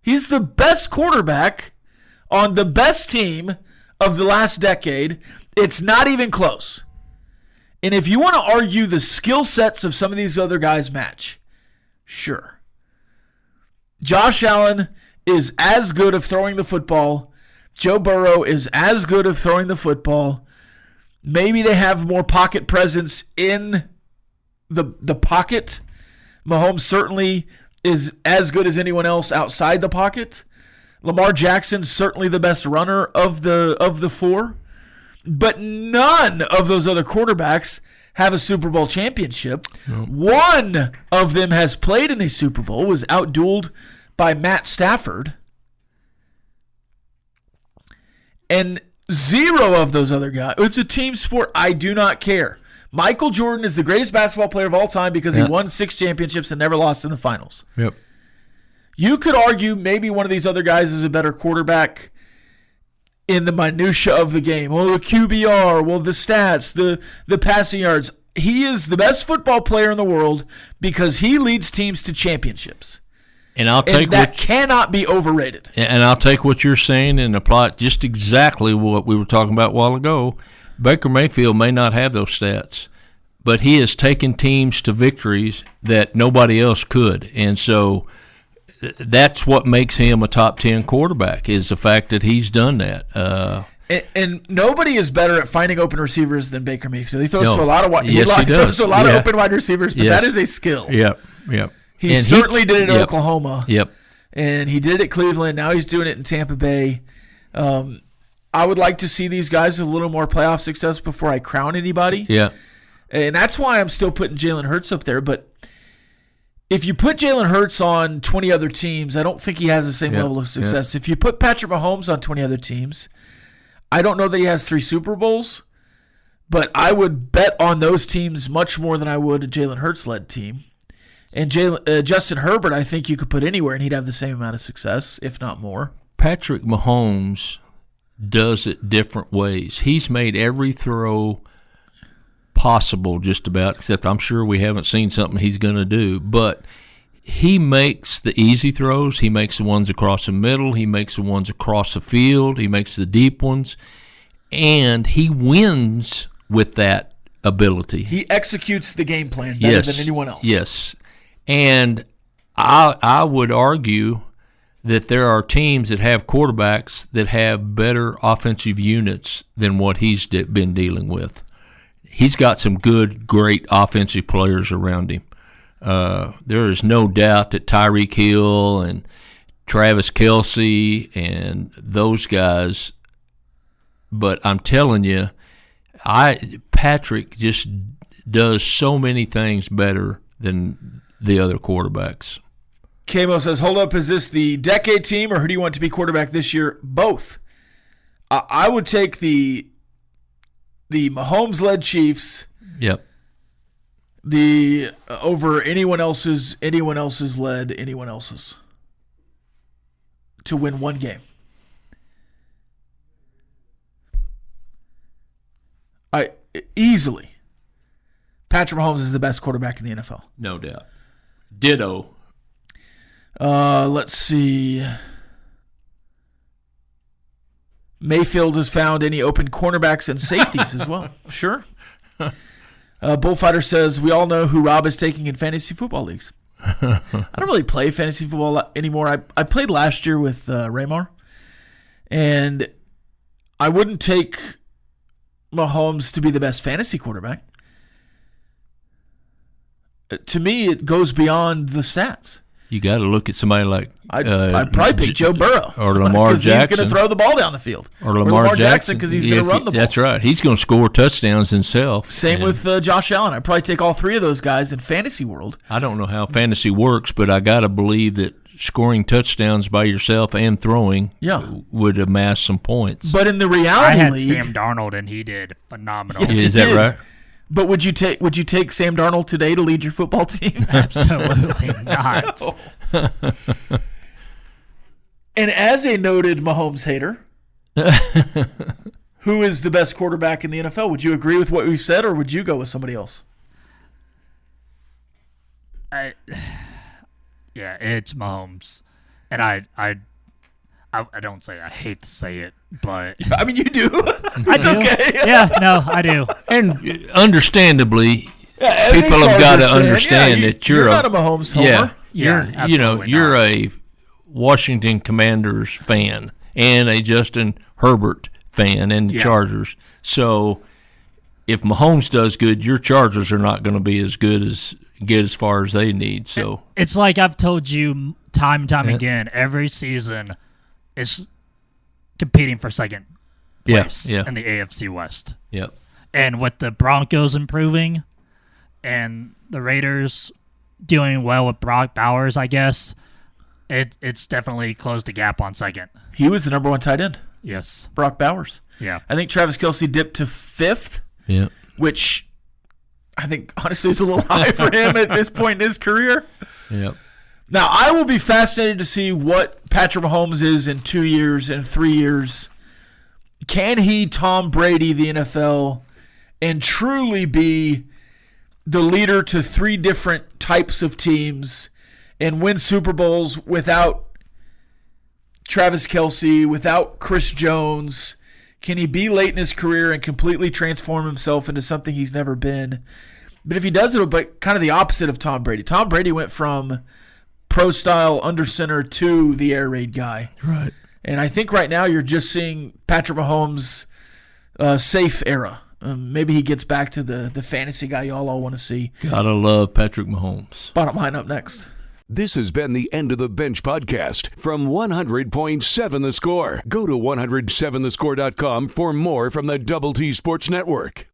He's the best quarterback on the best team of the last decade. It's not even close. And if you want to argue the skill sets of some of these other guys match, sure. Josh Allen is as good of throwing the football. Joe Burrow is as good of throwing the football. Maybe they have more pocket presence in the pocket. Mahomes certainly is as good as anyone else outside the pocket. Lamar Jackson certainly the best runner of the 4. But none of those other quarterbacks have a Super Bowl championship. Nope. One of them has played in a Super Bowl, was outdueled by Matt Stafford. And 0 of those other guys. It's a team sport. I do not care. Michael Jordan is the greatest basketball player of all time because he won 6 championships and never lost in the finals. Yep. You could argue maybe one of these other guys is a better quarterback in the minutia of the game. Well, the QBR, well, the stats, the passing yards. He is the best football player in the world because he leads teams to championships. And that cannot be overrated. And I'll take what you're saying and apply it just exactly what we were talking about a while ago. Baker Mayfield may not have those stats, but he has taken teams to victories that nobody else could. And so that's what makes him a top 10 quarterback, is the fact that he's done that. And nobody is better at finding open receivers than Baker Mayfield. He throws to a lot of he throws to a lot of open wide receivers, but that is a skill. Yep. He certainly did it in Oklahoma. Yep. And he did it at Cleveland. Now he's doing it in Tampa Bay. I would like to see these guys with a little more playoff success before I crown anybody. Yeah. And that's why I'm still putting Jalen Hurts up there. But if you put Jalen Hurts on 20 other teams, I don't think he has the same level of success. If you put Patrick Mahomes on 20 other teams, I don't know that he has 3 Super Bowls, but I would bet on those teams much more than I would a Jalen Hurts-led team. And Justin Herbert, I think you could put anywhere, and he'd have the same amount of success, if not more. Patrick Mahomes does it different ways. He's made every throw possible just about, except I'm sure we haven't seen something he's going to do. But he makes the easy throws. He makes the ones across the middle. He makes the ones across the field. He makes the deep ones. And he wins with that ability. He executes the game plan better than anyone else. Yes. And I would argue that there are teams that have quarterbacks that have better offensive units than what he's been dealing with. He's got some good, great offensive players around him. There is no doubt that Tyreek Hill and Travis Kelce and those guys, but I'm telling you, Patrick just does so many things better than the other quarterbacks. Camo says, hold up, is this the decade team or who do you want to be quarterback this year? Both. I would take the Mahomes-led Chiefs. Yep. Over anyone else's to win one game. Easily, Patrick Mahomes is the best quarterback in the NFL. No doubt. Ditto. Let's see. Mayfield has found any open cornerbacks and safeties as well. Sure. Bullfighter says, we all know who Rob is taking in fantasy football leagues. I don't really play fantasy football anymore. I played last year with Raymar, and I wouldn't take Mahomes to be the best fantasy quarterback. To me, it goes beyond the stats. You got to look at somebody like I'd probably pick Joe Burrow or Lamar Jackson. He's going to throw the ball down the field. Or Lamar Jackson because he's going to run the ball. That's right. He's going to score touchdowns himself. Same with Josh Allen. I'd probably take all three of those guys in fantasy world. I don't know how fantasy works, but I got to believe that scoring touchdowns by yourself and throwing would amass some points. But in the reality I had league, Sam Darnold, and he did phenomenal. Yes, Is that right? But would you take Sam Darnold today to lead your football team? Absolutely not. And as a noted Mahomes hater, who is the best quarterback in the NFL? Would you agree with what we've said, or would you go with somebody else? Yeah, it's Mahomes, and I don't say I hate to say it, but I mean you do. It's okay. Yeah, no, I do. And understandably, As people a have got to Chargers fan, understand that you're not a Mahomes homer. You're a Washington Commanders fan and a Justin Herbert fan and the Chargers. So if Mahomes does good, your Chargers are not going to be as good as get as far as they need. So it's like I've told you time and time again, every season is competing for second place in the AFC West. Yep. And with the Broncos improving and the Raiders doing well with Brock Bowers, I guess, it's definitely closed the gap on second. He was the number one tight end. Yes. Brock Bowers. Yeah. I think Travis Kelce dipped to 5th, which I think honestly is a little high for him at this point in his career. Yep. Now, I will be fascinated to see what Patrick Mahomes is in 2 years and 3 years. Can he Tom Brady the NFL and truly be the leader to 3 different types of teams and win Super Bowls without Travis Kelce, without Chris Jones? Can he be late in his career and completely transform himself into something he's never been? But if he does, it'll be kind of the opposite of Tom Brady. Tom Brady went from pro-style under center to the air raid guy. Right. And I think right now you're just seeing Patrick Mahomes' safe era. Maybe he gets back to the fantasy guy y'all all want to see. Gotta love Patrick Mahomes. Bottom line up next. This has been the End of the Bench podcast from 100.7 The Score. Go to 107thescore.com for more from the Double T Sports Network.